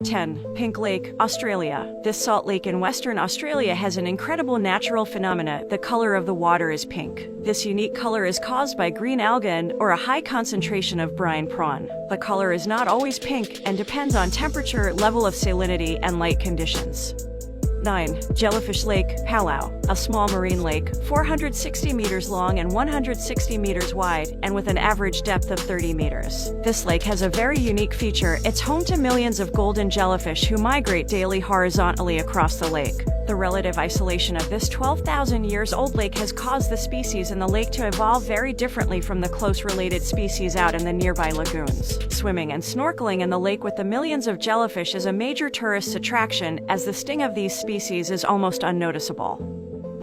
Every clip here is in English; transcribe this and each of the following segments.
10. Pink Lake, Australia. This salt lake in Western Australia has an incredible natural phenomena. The color of the water is pink. This unique color is caused by green algae or a high concentration of brine prawn. The color is not always pink and depends on temperature, level of salinity, and light conditions. 9. Jellyfish Lake, Palau. A small marine lake, 460 meters long and 160 meters wide, and with an average depth of 30 meters. This lake has a very unique feature. It's home to millions of golden jellyfish who migrate daily horizontally across the lake. The relative isolation of this 12,000 years old lake has caused the species in the lake to evolve very differently from the close related species out in the nearby lagoons. Swimming and snorkeling in the lake with the millions of jellyfish is a major tourist attraction, as the sting of these species is almost unnoticeable.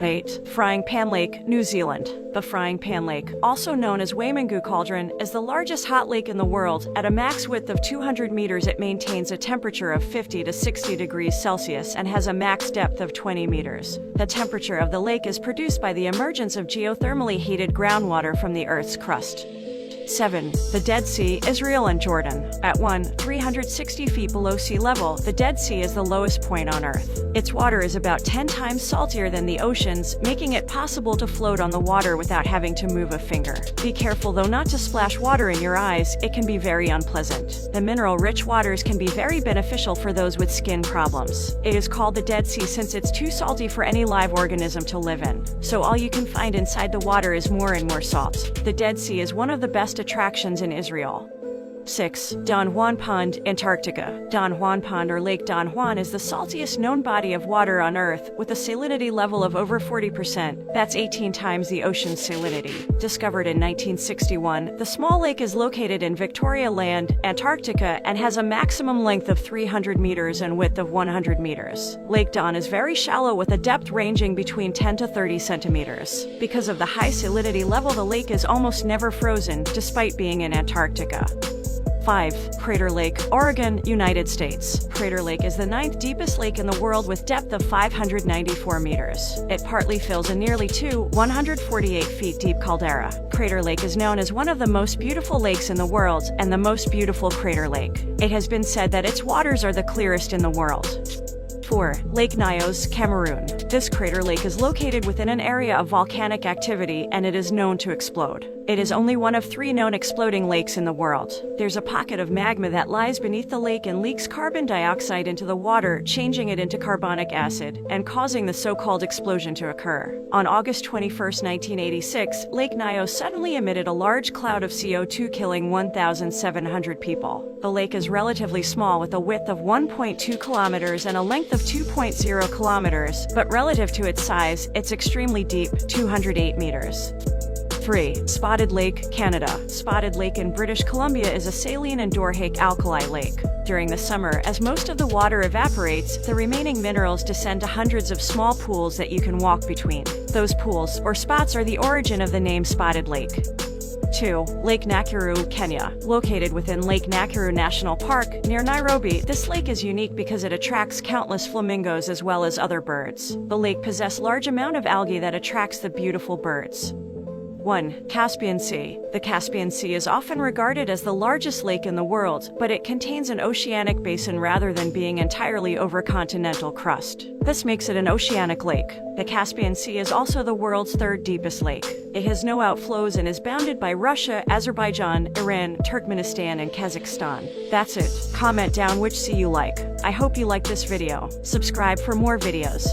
8. Frying Pan Lake, New Zealand. The Frying Pan Lake, also known as Wamingu Cauldron, is the largest hot lake in the world. At a max width of 200 meters, it maintains a temperature of 50 to 60 degrees Celsius and has a max depth of 20 meters. The temperature of the lake is produced by the emergence of geothermally heated groundwater from the Earth's crust. 7. The Dead Sea, Israel and Jordan. At 360 feet below sea level, the Dead Sea is the lowest point on Earth. Its water is about 10 times saltier than the oceans, making it possible to float on the water without having to move a finger. Be careful though not to splash water in your eyes, it can be very unpleasant. The mineral-rich waters can be very beneficial for those with skin problems. It is called the Dead Sea since it's too salty for any live organism to live in. So all you can find inside the water is more and more salt. The Dead Sea is one of the best attractions in Israel. 6. Don Juan Pond, Antarctica. Don Juan Pond or Lake Don Juan is the saltiest known body of water on Earth, with a salinity level of over 40%. That's 18 times the ocean's salinity. Discovered in 1961, the small lake is located in Victoria Land, Antarctica, and has a maximum length of 300 meters and width of 100 meters. Lake Don is very shallow with a depth ranging between 10 to 30 centimeters. Because of the high salinity level, the lake is almost never frozen, despite being in Antarctica. 5. Crater Lake, Oregon, United States. Crater Lake is the 9th deepest lake in the world with depth of 594 meters. It partly fills a nearly 148 feet deep caldera. Crater Lake is known as one of the most beautiful lakes in the world and the most beautiful crater lake. It has been said that its waters are the clearest in the world. 4. Lake Nyos, Cameroon. This crater lake is located within an area of volcanic activity and it is known to explode. It is only one of 3 known exploding lakes in the world. There's a pocket of magma that lies beneath the lake and leaks carbon dioxide into the water, changing it into carbonic acid, and causing the so-called explosion to occur. On August 21, 1986, Lake Nyos suddenly emitted a large cloud of CO2, killing 1,700 people. The lake is relatively small with a width of 1.2 kilometers and a length of 2.0 kilometers, but relative to its size, it's extremely deep, 208 meters. 3. Spotted Lake, Canada. Spotted Lake in British Columbia is a saline and dorhake alkali lake. During the summer, as most of the water evaporates, the remaining minerals descend to hundreds of small pools that you can walk between. Those pools, or spots, are the origin of the name Spotted Lake. 2. Lake Nakuru, Kenya. Located within Lake Nakuru National Park, near Nairobi, this lake is unique because it attracts countless flamingos as well as other birds. The lake possesses large amount of algae that attracts the beautiful birds. 1. Caspian Sea. The Caspian Sea is often regarded as the largest lake in the world, but it contains an oceanic basin rather than being entirely over continental crust. This makes it an oceanic lake. The Caspian Sea is also the world's 3rd deepest lake. It has no outflows and is bounded by Russia, Azerbaijan, Iran, Turkmenistan, and Kazakhstan. That's it. Comment down which sea you like. I hope you like this video. Subscribe for more videos.